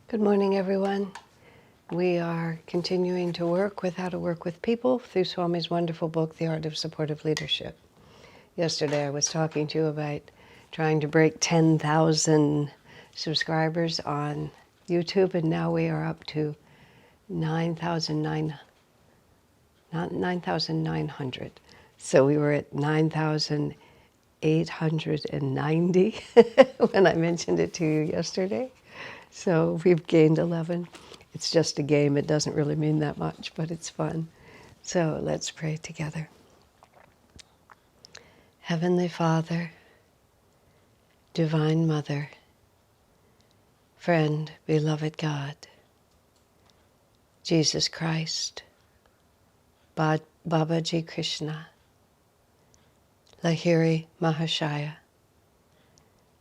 Good morning, everyone. We are continuing to work with how to work with people through Swami's wonderful book, The Art of Supportive Leadership. Yesterday I was talking to you about trying to break 10,000 subscribers on YouTube, and now we are up to 9,900. So we were at 9,890 when I mentioned it to you yesterday. So we've gained 11. It's just a game. It doesn't really mean that much, but it's fun. So let's pray together. Heavenly Father, Divine Mother, friend, beloved God, Jesus Christ, Babaji Krishna, Lahiri Mahashaya,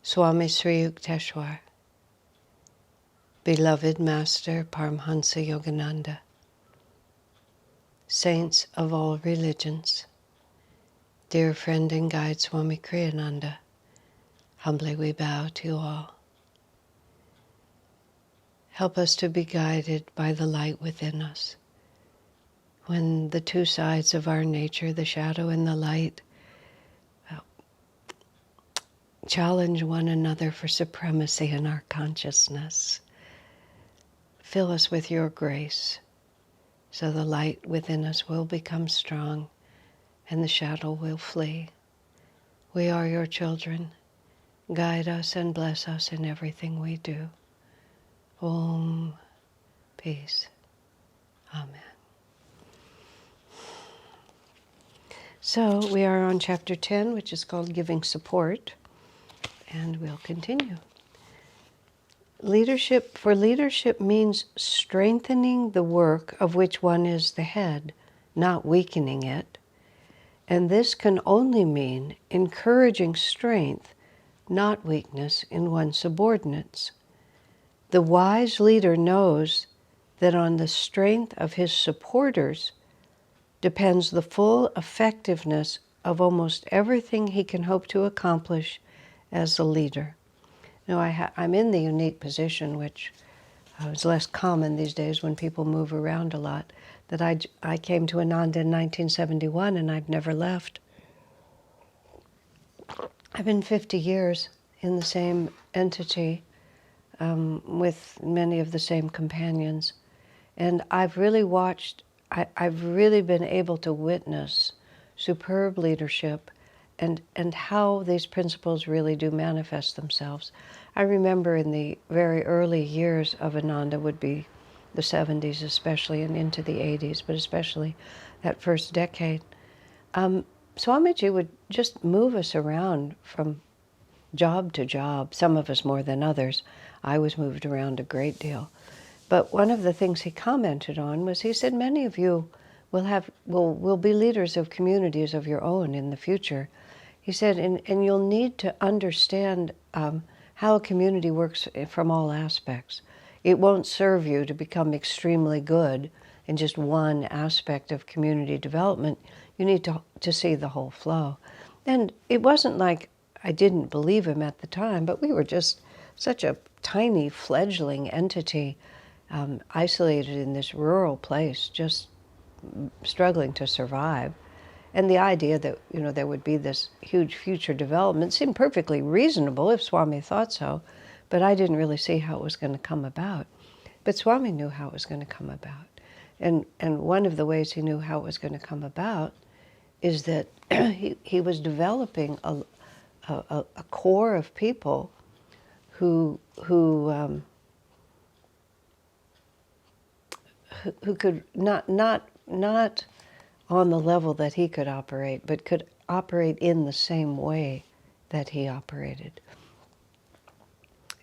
Swami Sri Yukteswar, beloved Master Paramhansa Yogananda, saints of all religions, dear friend and guide Swami Kriyananda, humbly we bow to you all. Help us to be guided by the light within us. When the two sides of our nature, the shadow and the light, challenge one another for supremacy in our consciousness, fill us with your grace so the light within us will become strong and the shadow will flee. We are your children. Guide us and bless us in everything we do. Om. Peace. Amen. So we are on chapter 10, which is called Giving Support, and we'll continue. Leadership means strengthening the work of which one is the head, not weakening it. And this can only mean encouraging strength, not weakness, in one's subordinates. The wise leader knows that on the strength of his supporters depends the full effectiveness of almost everything he can hope to accomplish as a leader. Now, I'm in the unique position, which is less common these days when people move around a lot, that I came to Ananda in 1971 and I've never left. I've been 50 years in the same entity with many of the same companions. And I've really I've really been able to witness superb leadership and how these principles really do manifest themselves. I remember in the very early years of Ananda, would be the 70s especially, and into the 80s, but especially that first decade, Swamiji would just move us around from job to job, some of us more than others. I was moved around a great deal. But one of the things he commented on was, he said, many of you will be leaders of communities of your own in the future. He said, and you'll need to understand how a community works from all aspects. It won't serve you to become extremely good in just one aspect of community development. You need to see the whole flow. And it wasn't like I didn't believe him at the time, but we were just such a tiny fledgling entity, isolated in this rural place, just struggling to survive. And the idea that, there would be this huge future development seemed perfectly reasonable if Swami thought so, but I didn't really see how it was going to come about. But Swami knew how it was going to come about. And one of the ways he knew how it was going to come about is that he was developing a core of people who could not on the level that he could operate, but could operate in the same way that he operated.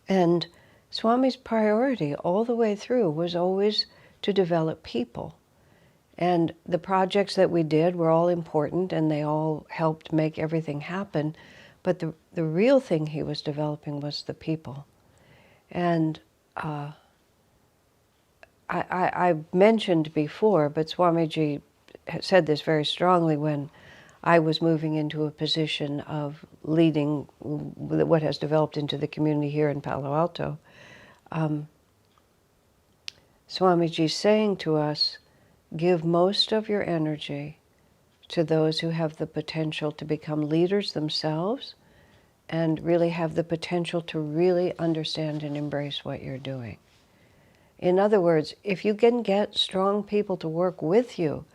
And Swami's priority all the way through was always to develop people. And the projects that we did were all important, and they all helped make everything happen. But the real thing he was developing was the people. And I mentioned before, but Swamiji said this very strongly when I was moving into a position of leading what has developed into the community here in Palo Alto. Swamiji is saying to us, give most of your energy to those who have the potential to become leaders themselves and really have the potential to really understand and embrace what you're doing. In other words, if you can get strong people to work with you,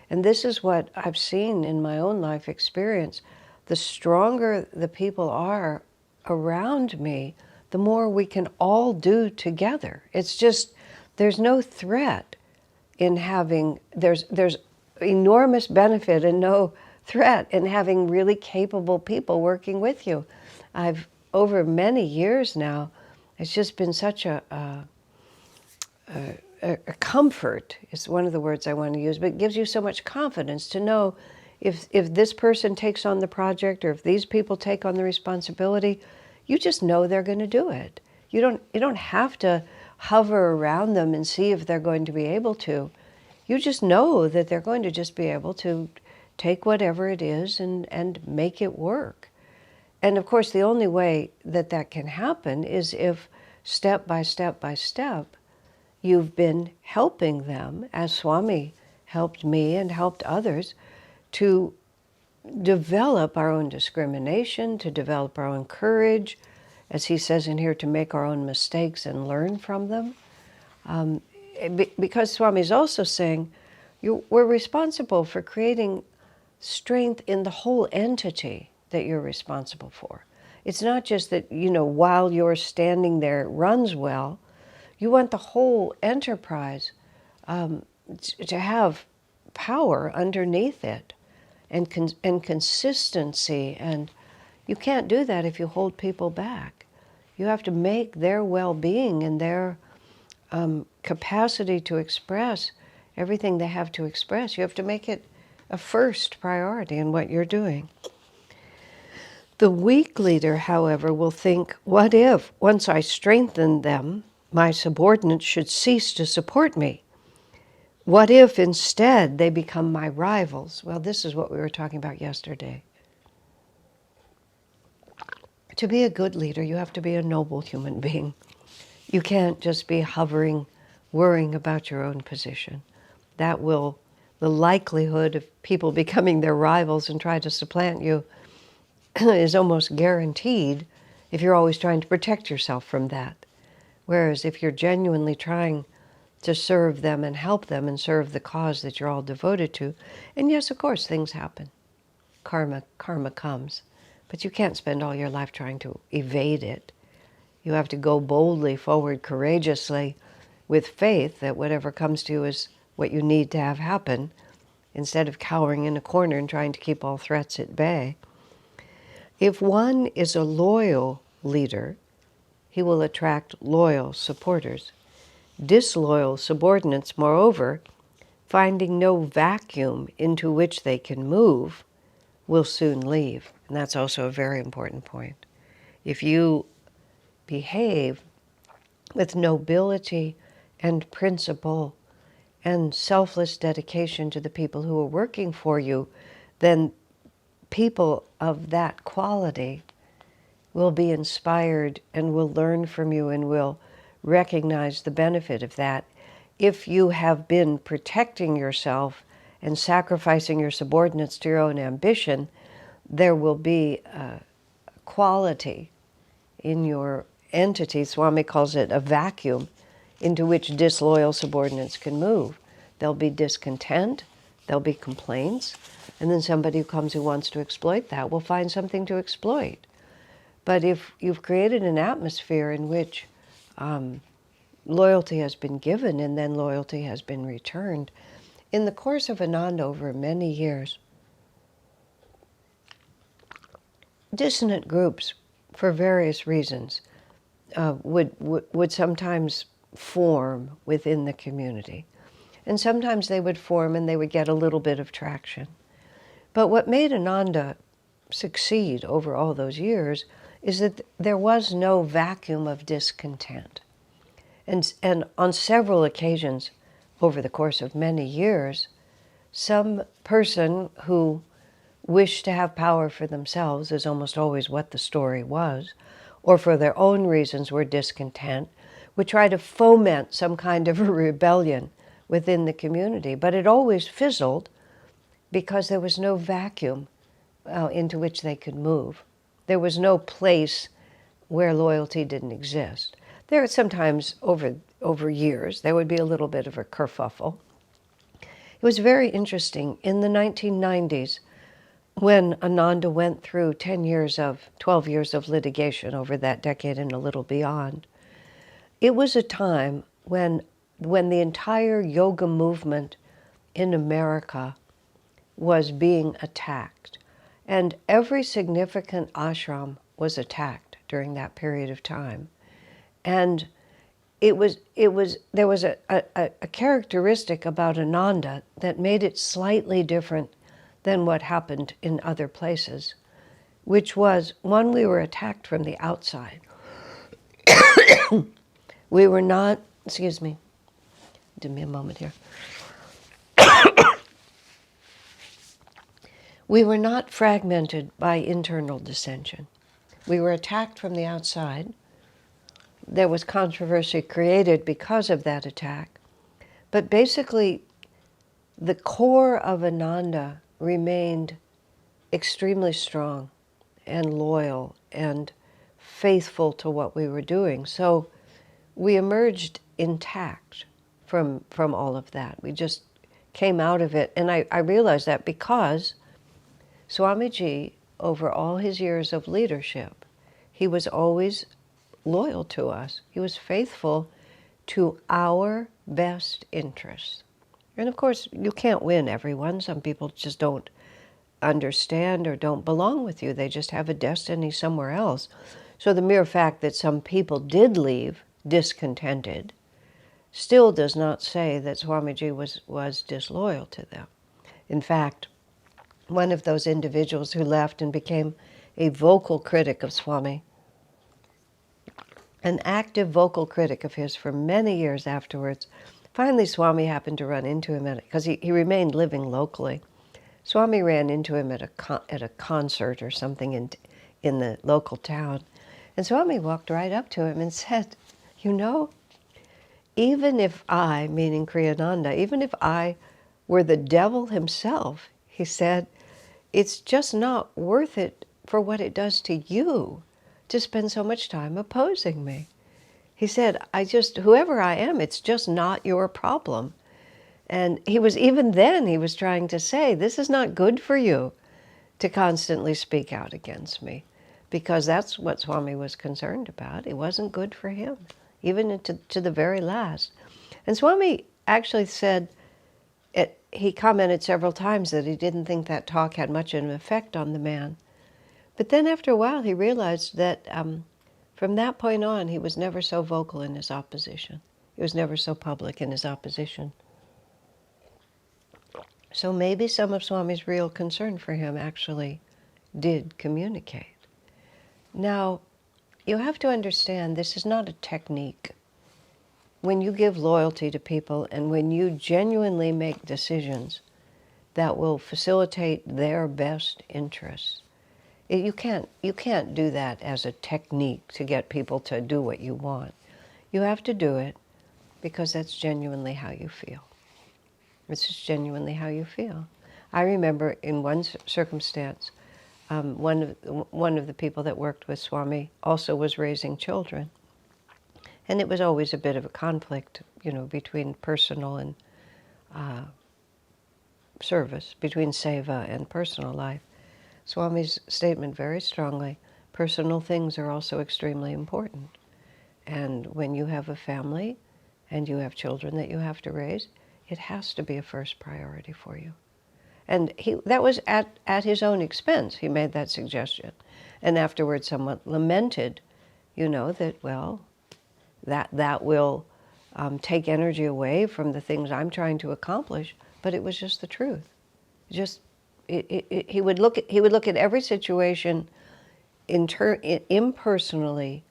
and this is what I've seen in my own life experience, the stronger the people are around me, the more we can all do together. It's just, there's no threat in having, there's enormous benefit and no threat in having really capable people working with you. Over many years now, it's just been such a comfort, is one of the words I want to use, but it gives you so much confidence to know if this person takes on the project or if these people take on the responsibility, you just know they're going to do it. You don't have to hover around them and see if they're going to be able to. You just know that they're going to just be able to take whatever it is and make it work. And of course, the only way that that can happen is if step by step by step, you've been helping them, as Swami helped me and helped others, to develop our own discrimination, to develop our own courage, as he says in here, to make our own mistakes and learn from them. Because Swami is also saying, we're responsible for creating strength in the whole entity that you're responsible for. It's not just that, while you're standing there, it runs well. You want the whole enterprise to have power underneath it and consistency. And you can't do that if you hold people back. You have to make their well-being and their capacity to express everything they have to express. You have to make it a first priority in what you're doing. The weak leader, however, will think, what if, once I strengthen them, my subordinates should cease to support me? What if instead they become my rivals? Well, this is what we were talking about yesterday. To be a good leader, you have to be a noble human being. You can't just be hovering, worrying about your own position. The likelihood of people becoming their rivals and try to supplant you is almost guaranteed if you're always trying to protect yourself from that. Whereas if you're genuinely trying to serve them and help them and serve the cause that you're all devoted to, and yes, of course, things happen. Karma comes. But you can't spend all your life trying to evade it. You have to go boldly forward, courageously, with faith that whatever comes to you is what you need to have happen, instead of cowering in a corner and trying to keep all threats at bay. If one is a loyal leader, he will attract loyal supporters. Disloyal subordinates, moreover, finding no vacuum into which they can move, will soon leave. And that's also a very important point. If you behave with nobility and principle and selfless dedication to the people who are working for you, then people of that quality will be inspired and will learn from you and will recognize the benefit of that. If you have been protecting yourself and sacrificing your subordinates to your own ambition, there will be a quality in your entity, Swami calls it a vacuum, into which disloyal subordinates can move. There'll be discontent, there'll be complaints, and then somebody who comes who wants to exploit that will find something to exploit. But if you've created an atmosphere in which loyalty has been given and then loyalty has been returned, in the course of Ananda over many years, dissonant groups, for various reasons, would sometimes form within the community. And sometimes they would form and they would get a little bit of traction. But what made Ananda succeed over all those years is that there was no vacuum of discontent. And on several occasions over the course of many years, some person who wished to have power for themselves, is almost always what the story was, or for their own reasons were discontent, would try to foment some kind of a rebellion within the community, but it always fizzled because there was no vacuum into which they could move. There was no place where loyalty didn't exist. There sometimes over years there would be a little bit of a kerfuffle. It was very interesting in the 1990s when Ananda went through 12 years of litigation over that decade and a little beyond. It was a time when the entire yoga movement in America was being attacked. And every significant ashram was attacked during that period of time. And there was a characteristic about Ananda that made it slightly different than what happened in other places, which was, one, we were attacked from the outside. We were not, excuse me, give me a moment here. We were not fragmented by internal dissension. We were attacked from the outside. There was controversy created because of that attack. But basically, the core of Ananda remained extremely strong and loyal and faithful to what we were doing. So we emerged intact from all of that. We just came out of it. And I realized that because Swamiji, over all his years of leadership, he was always loyal to us. He was faithful to our best interests. And of course, you can't win everyone. Some people just don't understand or don't belong with you. They just have a destiny somewhere else. So the mere fact that some people did leave discontented still does not say that Swamiji was disloyal to them. In fact, one of those individuals who left and became a vocal critic of Swami, an active vocal critic of his for many years afterwards, finally Swami happened to run into him because he remained living locally. Swami ran into him at a concert or something in the local town. And Swami walked right up to him and said, you know, even if I, meaning Kriyananda, even if I were the devil himself, he said, it's just not worth it for what it does to you to spend so much time opposing me. He said, whoever I am, it's just not your problem. And even then he was trying to say, this is not good for you to constantly speak out against me, because that's what Swami was concerned about. It wasn't good for him, even to the very last. And Swami actually said, he commented several times that he didn't think that talk had much of an effect on the man. But then after a while he realized that from that point on he was never so vocal in his opposition. He was never so public in his opposition. So maybe some of Swami's real concern for him actually did communicate. Now, you have to understand this is not a technique. When you give loyalty to people and when you genuinely make decisions that will facilitate their best interests, you can't do that as a technique to get people to do what you want. You have to do it because that's genuinely how you feel. It's just genuinely how you feel. I remember in one circumstance, one of the people that worked with Swami also was raising children. And it was always a bit of a conflict, between personal and service, between seva and personal life. Swami's statement very strongly, personal things are also extremely important. And when you have a family and you have children that you have to raise, it has to be a first priority for you. And that was at his own expense. He made that suggestion. And afterwards somewhat lamented, that will take energy away from the things I'm trying to accomplish, but it was just the truth. He would look at every situation impersonally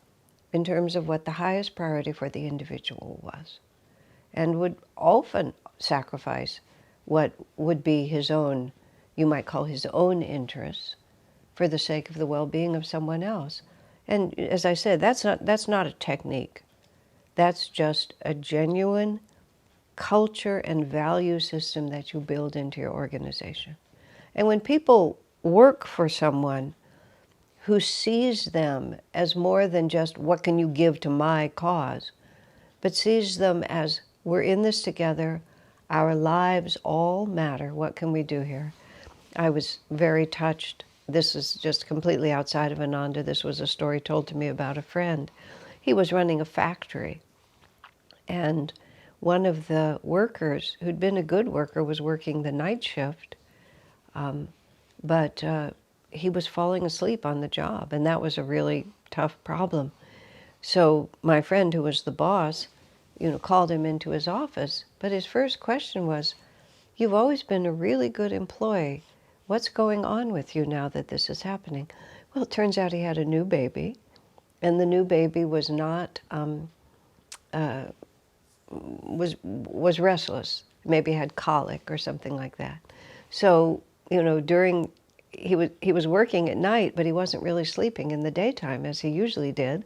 in terms of what the highest priority for the individual was, and would often sacrifice what would be his own, you might call his own interests, for the sake of the well-being of someone else. And as I said, that's not a technique. That's just a genuine culture and value system that you build into your organization. And when people work for someone who sees them as more than just what can you give to my cause, but sees them as we're in this together, our lives all matter, what can we do here? I was very touched. This is just completely outside of Ananda. This was a story told to me about a friend. He was running a factory, and one of the workers, who'd been a good worker, was working the night shift, but he was falling asleep on the job, and that was a really tough problem. So my friend, who was the boss, called him into his office, but his first question was, "You've always been a really good employee. What's going on with you now that this is happening?" Well, it turns out he had a new baby, and the new baby was not was restless. Maybe had colic or something like that. So during he was working at night, but he wasn't really sleeping in the daytime as he usually did,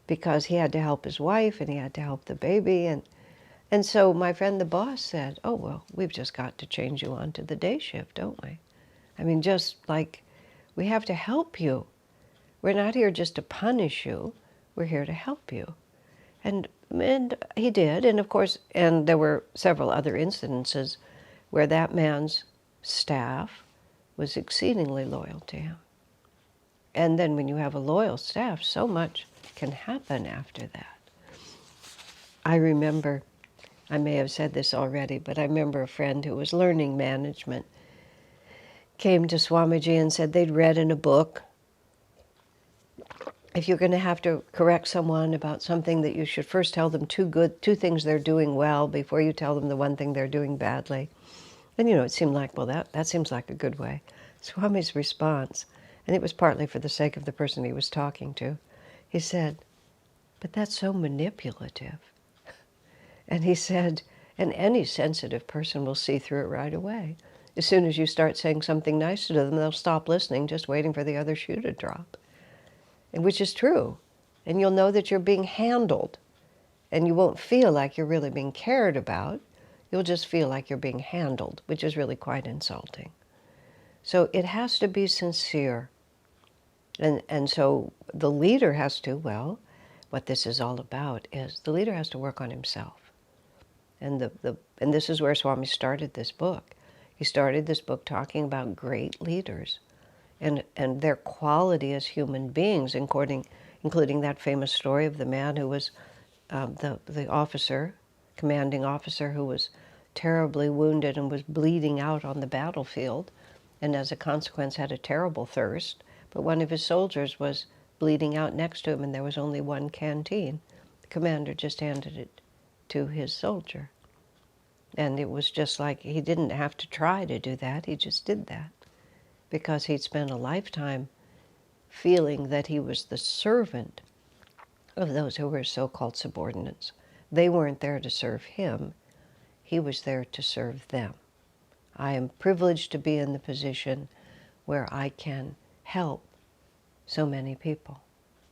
because he had to help his wife and he had to help the baby. And so my friend, the boss, said, "Oh, well, we've just got to change you on to the day shift, don't we? I mean, just like we have to help you. We're not here just to punish you. We're here to help you." And he did. And of course, and there were several other incidences where that man's staff was exceedingly loyal to him. And then when you have a loyal staff, so much can happen after that. I remember, I may have said this already, but I remember a friend who was learning management came to Swamiji and said they'd read in a book, if you're going to have to correct someone about something, that you should first tell them two things they're doing well before you tell them the one thing they're doing badly. And it seemed like, well, that seems like a good way. Swami's response, and it was partly for the sake of the person he was talking to, he said, "But that's so manipulative." And he said, and any sensitive person will see through it right away. As soon as you start saying something nice to them, they'll stop listening, just waiting for the other shoe to drop. And which is true. And you'll know that you're being handled. And you won't feel like you're really being cared about. You'll just feel like you're being handled, which is really quite insulting. So it has to be sincere. And so the leader has to, well, what this is all about is the leader has to work on himself. And and this is where Swami started this book. He started this book talking about great leaders and their quality as human beings, including that famous story of the man who was the officer, commanding officer, who was terribly wounded and was bleeding out on the battlefield, and as a consequence had a terrible thirst. But one of his soldiers was bleeding out next to him, and there was only one canteen. The commander just handed it to his soldier. And it was just like he didn't have to try to do that, he just did that, because he'd spent a lifetime feeling that he was the servant of those who were so-called subordinates. They weren't there to serve him, he was there to serve them. I am privileged to be in the position where I can help so many people,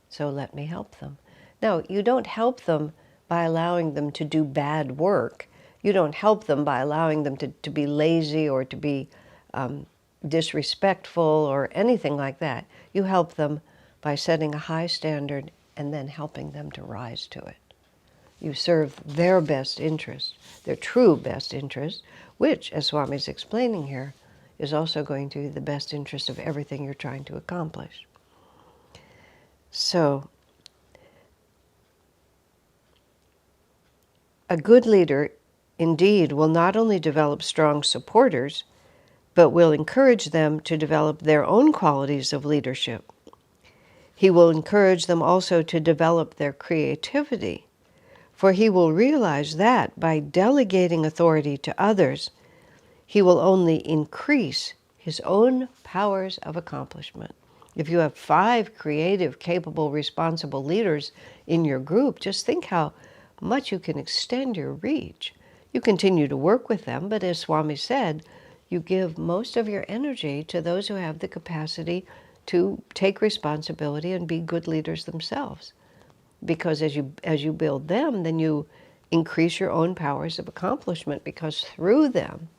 so let me help them. Now, you don't help them by allowing them to do bad work. You don't help them by allowing them to be lazy or to be disrespectful or anything like that. You help them by setting a high standard and then helping them to rise to it. You serve their best interest, their true best interest, which, as Swami's explaining here, is also going to be the best interest of everything you're trying to accomplish. So, a good leader indeed will not only develop strong supporters, but will encourage them to develop their own qualities of leadership. He will encourage them also to develop their creativity, for he will realize that by delegating authority to others, he will only increase his own powers of accomplishment. If you have 5 creative, capable, responsible leaders in your group, just think how much you can extend your reach. You continue to work with them, but as Swami said, you give most of your energy to those who have the capacity to take responsibility and be good leaders themselves. because as you build them, then you increase your own powers of accomplishment, because through them,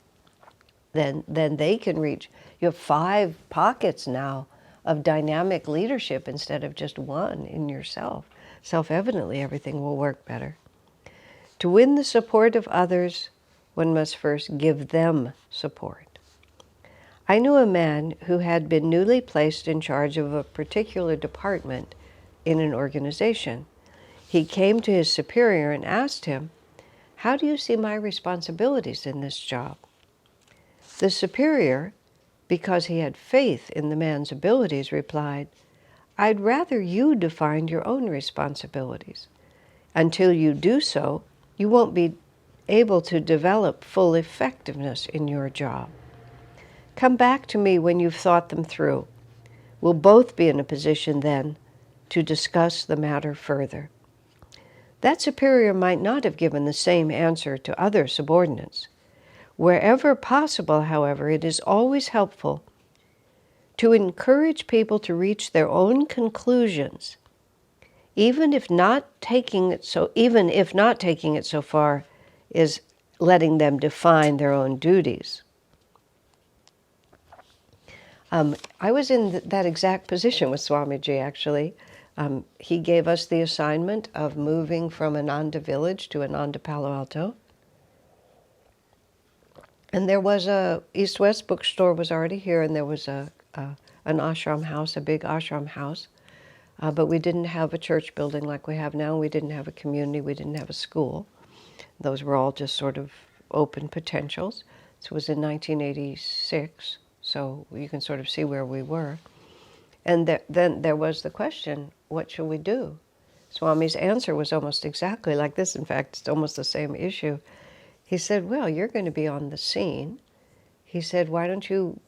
then they can reach. You have 5 pockets now of dynamic leadership instead of just one in yourself. Self-evidently, everything will work better. To win the support of others, one must first give them support. I knew a man who had been newly placed in charge of a particular department in an organization. He came to his superior and asked him, "How do you see my responsibilities in this job?" The superior, because he had faith in the man's abilities, replied, "I'd rather you define your own responsibilities. Until you do so, you won't be able to develop full effectiveness in your job. Come back to me when you've thought them through. We'll both be in a position then to discuss the matter further." That superior might not have given the same answer to other subordinates. Wherever possible, however, it is always helpful to encourage people to reach their own conclusions, even if not taking it so far is letting them define their own duties. I was in that exact position with Swamiji, actually. He gave us the assignment of moving from Ananda Village to Ananda Palo Alto. And there was East-West bookstore was already here, and there was an ashram house, a big ashram house. But we didn't have a church building like we have now. We didn't have a community. We didn't have a school. Those were all just sort of open potentials. This was in 1986, so you can sort of see where we were. And then there was the question, what should we do? Swami's answer was almost exactly like this. In fact, it's almost the same issue. He said, well, you're going to be on the scene. He said, why don't you,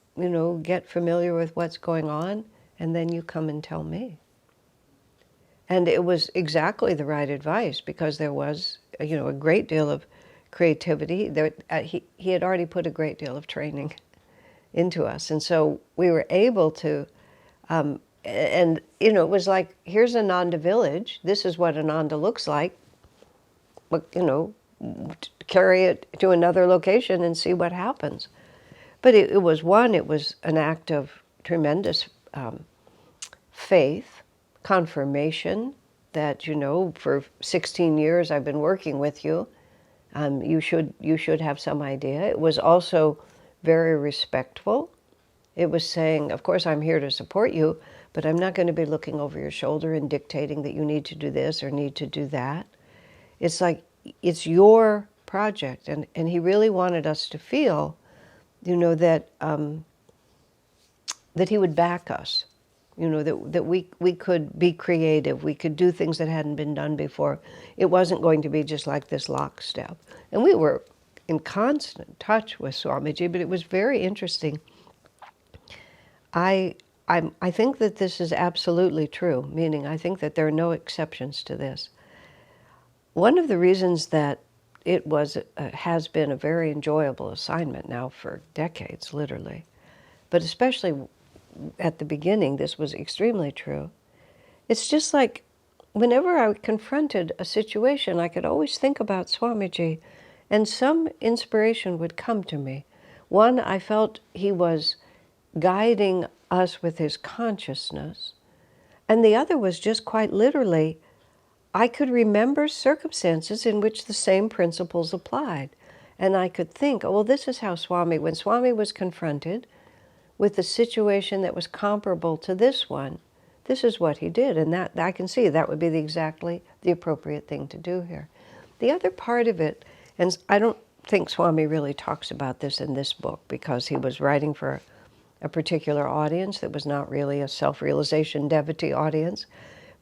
get familiar with what's going on, and then you come and tell me. And it was exactly the right advice, because there was, a great deal of creativity. He had already put a great deal of training into us. And so we were able to, it was like, here's Ananda Village. This is what Ananda looks like. But, carry it to another location and see what happens. But it was an act of tremendous faith, confirmation that, for 16 years I've been working with you. You should have some idea. It was also very respectful. It was saying, of course, I'm here to support you, but I'm not going to be looking over your shoulder and dictating that you need to do this or need to do that. It's like, it's your project. And he really wanted us to feel, that he would back us. That we could be creative, we could do things that hadn't been done before. It wasn't going to be just like this lockstep. And we were in constant touch with Swamiji, but it was very interesting. I think that this is absolutely true, meaning I think that there are no exceptions to this. One of the reasons that it has been a very enjoyable assignment now for decades, literally, but especially at the beginning, this was extremely true. It's just like whenever I confronted a situation, I could always think about Swamiji, and some inspiration would come to me. One, I felt he was guiding us with his consciousness, and the other was just quite literally, I could remember circumstances in which the same principles applied. And I could think, oh, well, this is how when Swami was confronted with a situation that was comparable to this one, this is what he did. And that I can see that would be exactly the appropriate thing to do here. The other part of it, and I don't think Swami really talks about this in this book, because he was writing for a particular audience that was not really a self-realization devotee audience,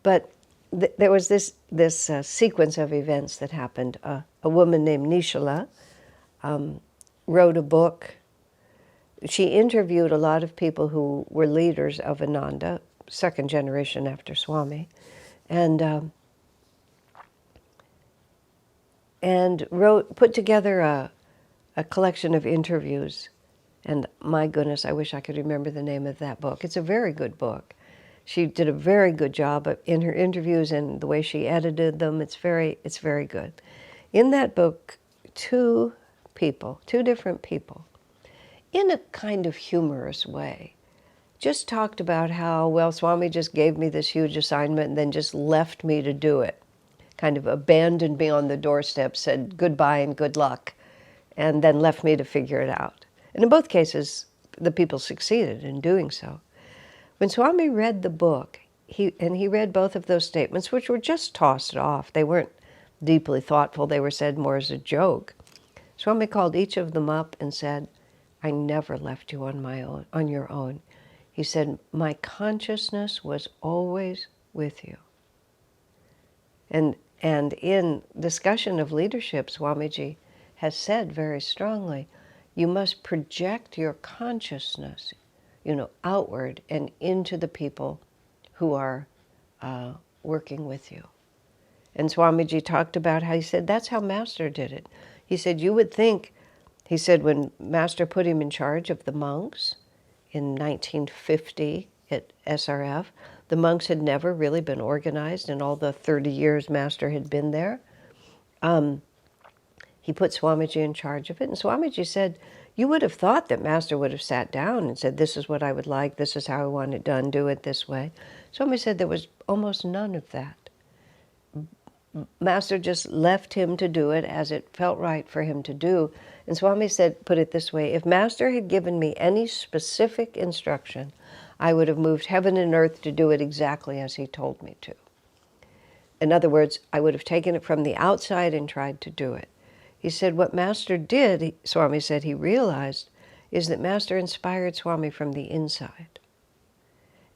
but there was this sequence of events that happened. A woman named Nishala wrote a book. She interviewed a lot of people who were leaders of Ananda, second generation after Swami, and put together a collection of interviews. And my goodness, I wish I could remember the name of that book. It's a very good book. She did a very good job in her interviews and the way she edited them. It's very good. In that book, two different people, in a kind of humorous way, just talked about how, well, Swami just gave me this huge assignment and then just left me to do it. Kind of abandoned me on the doorstep, said goodbye and good luck, and then left me to figure it out. And in both cases, the people succeeded in doing so. When Swami read the book, he read both of those statements, which were just tossed off. They weren't deeply thoughtful. They were said more as a joke. Swami called each of them up and said, I never left you on your own. He said, my consciousness was always with you. And in discussion of leadership, Swamiji has said very strongly, you must project your consciousness, outward and into the people who are working with you. And Swamiji talked about how he said that's how Master did it. He said you would think, he said when Master put him in charge of the monks in 1950 at SRF, the monks had never really been organized in all the 30 years Master had been there. He put Swamiji in charge of it, and Swamiji said, you would have thought that Master would have sat down and said, this is what I would like, this is how I want it done, do it this way. Swami said there was almost none of that. Master just left him to do it as it felt right for him to do. And Swami said, put it this way, if Master had given me any specific instruction, I would have moved heaven and earth to do it exactly as he told me to. In other words, I would have taken it from the outside and tried to do it. He said what Master did, Swami said he realized, is that Master inspired Swami from the inside.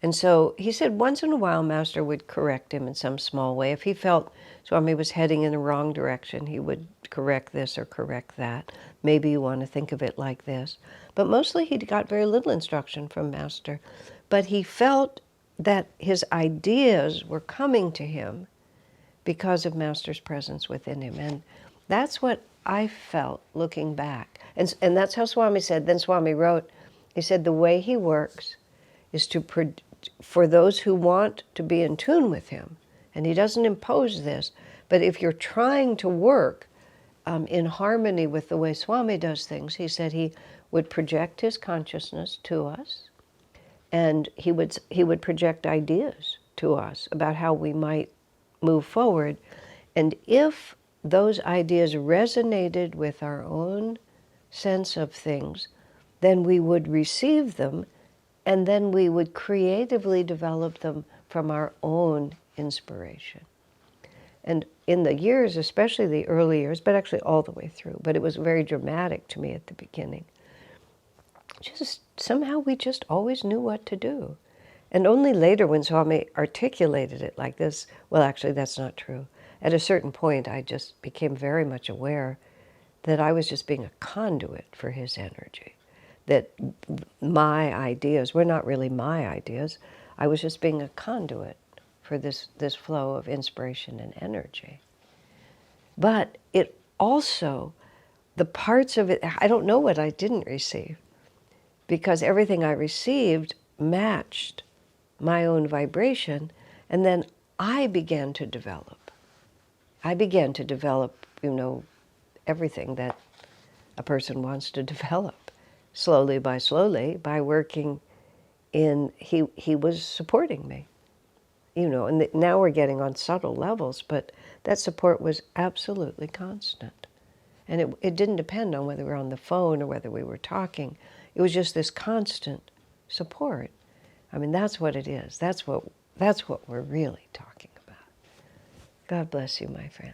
And so he said once in a while Master would correct him in some small way. If he felt Swami was heading in the wrong direction, he would correct this or correct that. Maybe you want to think of it like this. But mostly he got very little instruction from Master. But he felt that his ideas were coming to him because of Master's presence within him. And that's what I felt looking back. And that's how Swami said, then Swami wrote, he said the way he works is for those who want to be in tune with him. And he doesn't impose this, but if you're trying to work in harmony with the way Swami does things, he said he would project his consciousness to us, and he would project ideas to us about how we might move forward. And if those ideas resonated with our own sense of things, then we would receive them, and then we would creatively develop them from our own inspiration. And in the years, especially the early years, but actually all the way through, but it was very dramatic to me at the beginning, just somehow we just always knew what to do. And only later when Swami articulated it like this, well, actually that's not true. At a certain point, I just became very much aware that I was just being a conduit for his energy, that my ideas were not really my ideas. I was just being a conduit for this flow of inspiration and energy. But it also, the parts of it, I don't know what I didn't receive, because everything I received matched my own vibration, and then I began to develop. Everything that a person wants to develop, slowly, by working in, he was supporting me. And now we're getting on subtle levels, but that support was absolutely constant. And it didn't depend on whether we were on the phone or whether we were talking. It was just this constant support. I mean, that's what it is. That's what we're really talking about. God bless you, my friend.